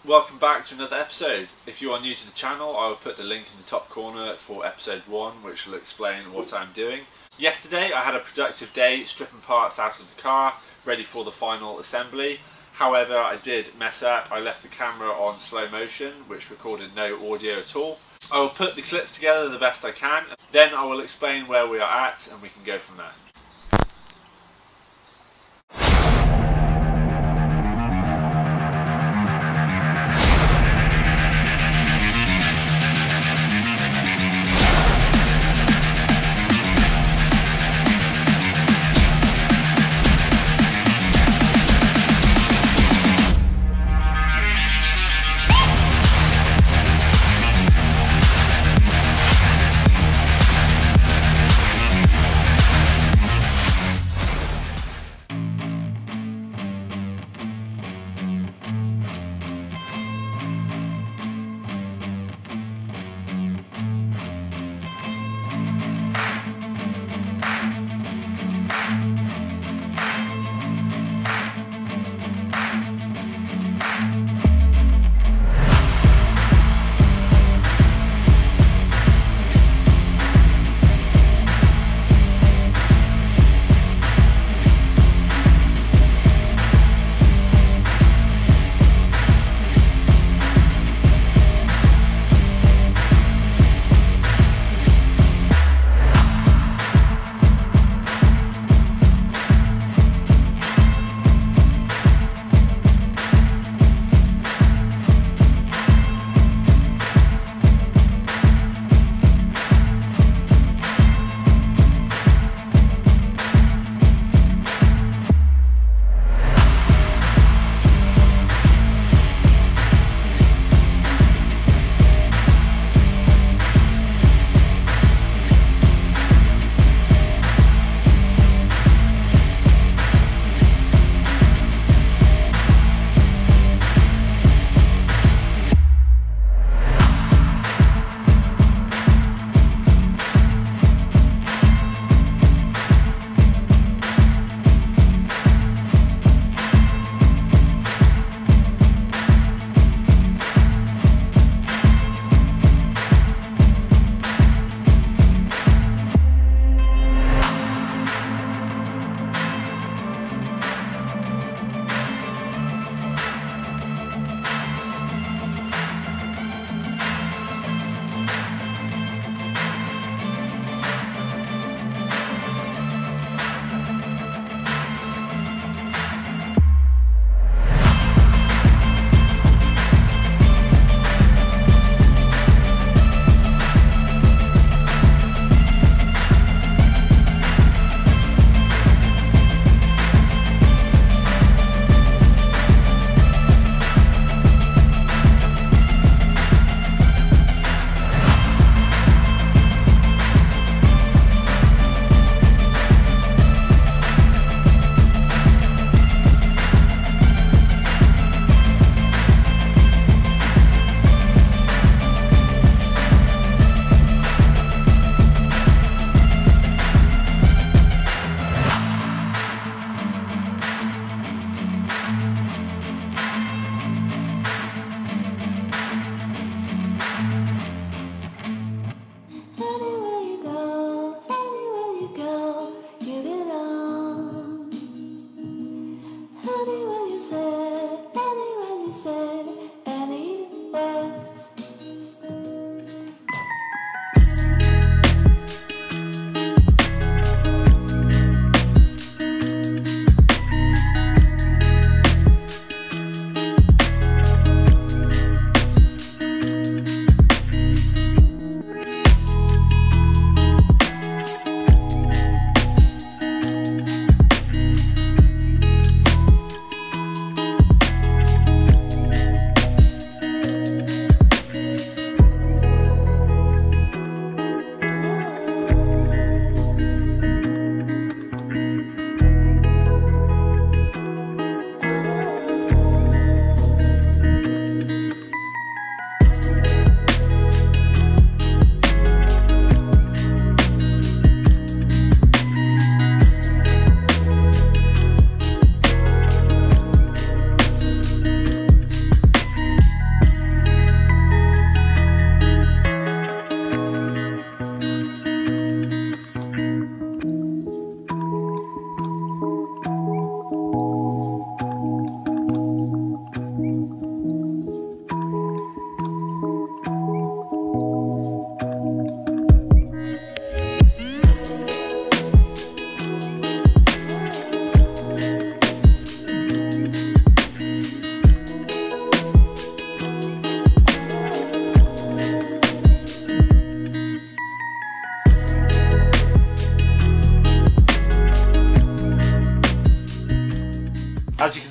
Welcome back to another episode. If you are new to the channel, I will put the link in the top corner for episode 1, which will explain what I'm doing. Yesterday I had a productive day stripping parts out of the car, ready for the final assembly. However, I did mess up. I left the camera on slow motion, which recorded no audio at all. I will put the clips together the best I can, then I will explain where we are at and we can go from there.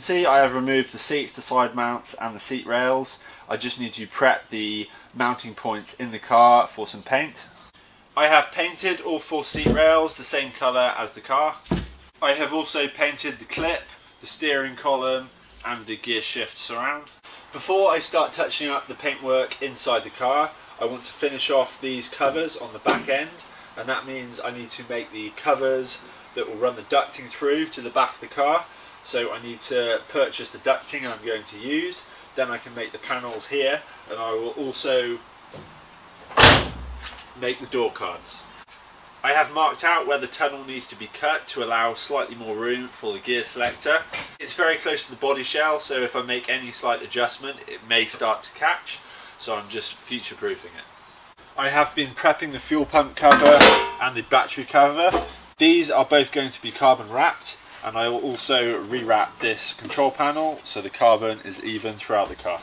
see, I have removed the seats, the side mounts and the seat rails. I just need to prep the mounting points in the car for some paint. I have painted all 4 seat rails the same colour as the car. I have also painted the clip, the steering column and the gear shift surround. Before I start touching up the paintwork inside the car, I want to finish off these covers on the back end, and that means I need to make the covers that will run the ducting through to the back of the car. So I need to purchase the ducting I'm going to use, then I can make the panels here, and I will also make the door cards. I have marked out where the tunnel needs to be cut to allow slightly more room for the gear selector. It's very close to the body shell, so if I make any slight adjustment it may start to catch, so I'm just future proofing it. I have been prepping the fuel pump cover and the battery cover. These are both going to be carbon wrapped, and I will also rewrap this control panel so the carbon is even throughout the car.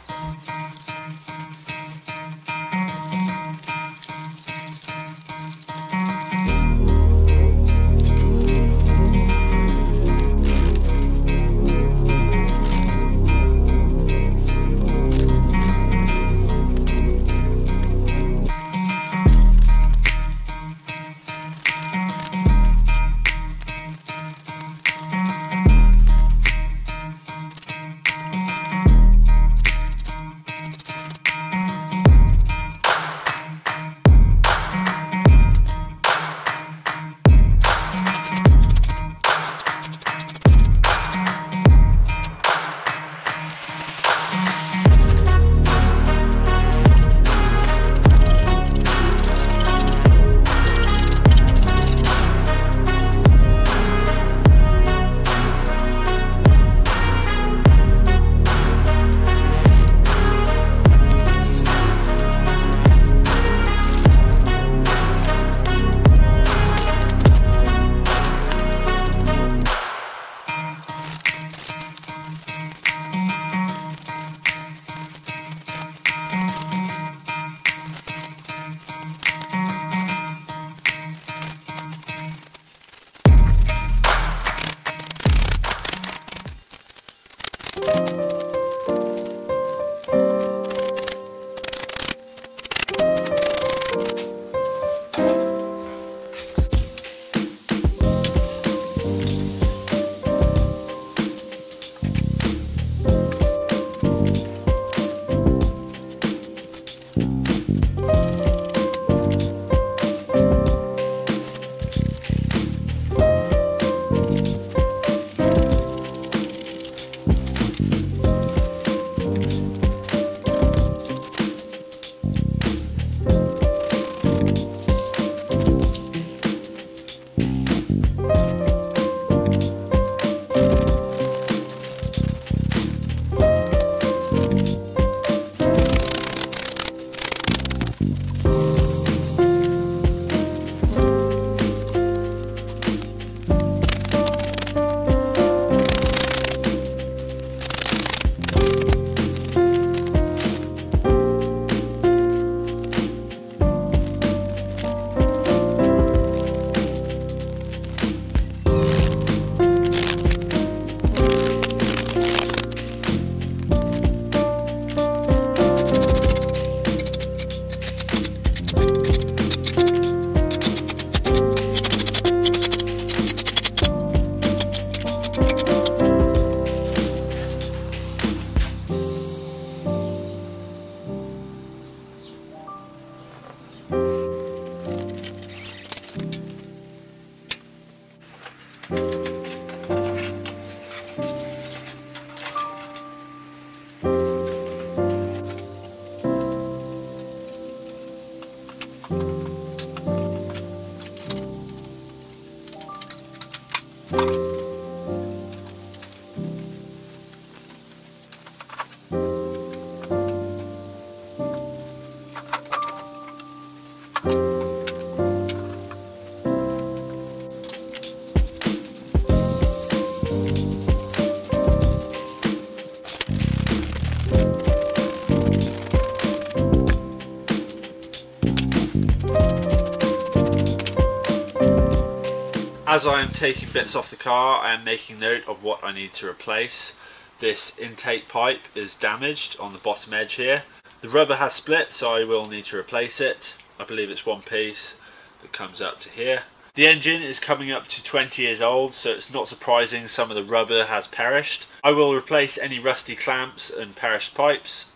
As I am taking bits off the car, I am making note of what I need to replace. this intake pipe is damaged on the bottom edge here. The rubber has split, so I will need to replace it. I believe it's one piece that comes up to here. The engine is coming up to 20 years old, so it's not surprising some of the rubber has perished. I will replace any rusty clamps and perished pipes.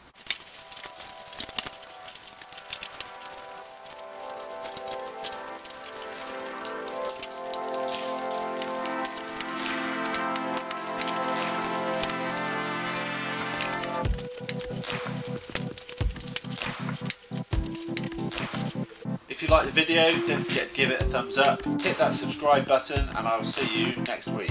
If you like the video, don't forget to give it a thumbs up, hit that subscribe button, and I will see you next week.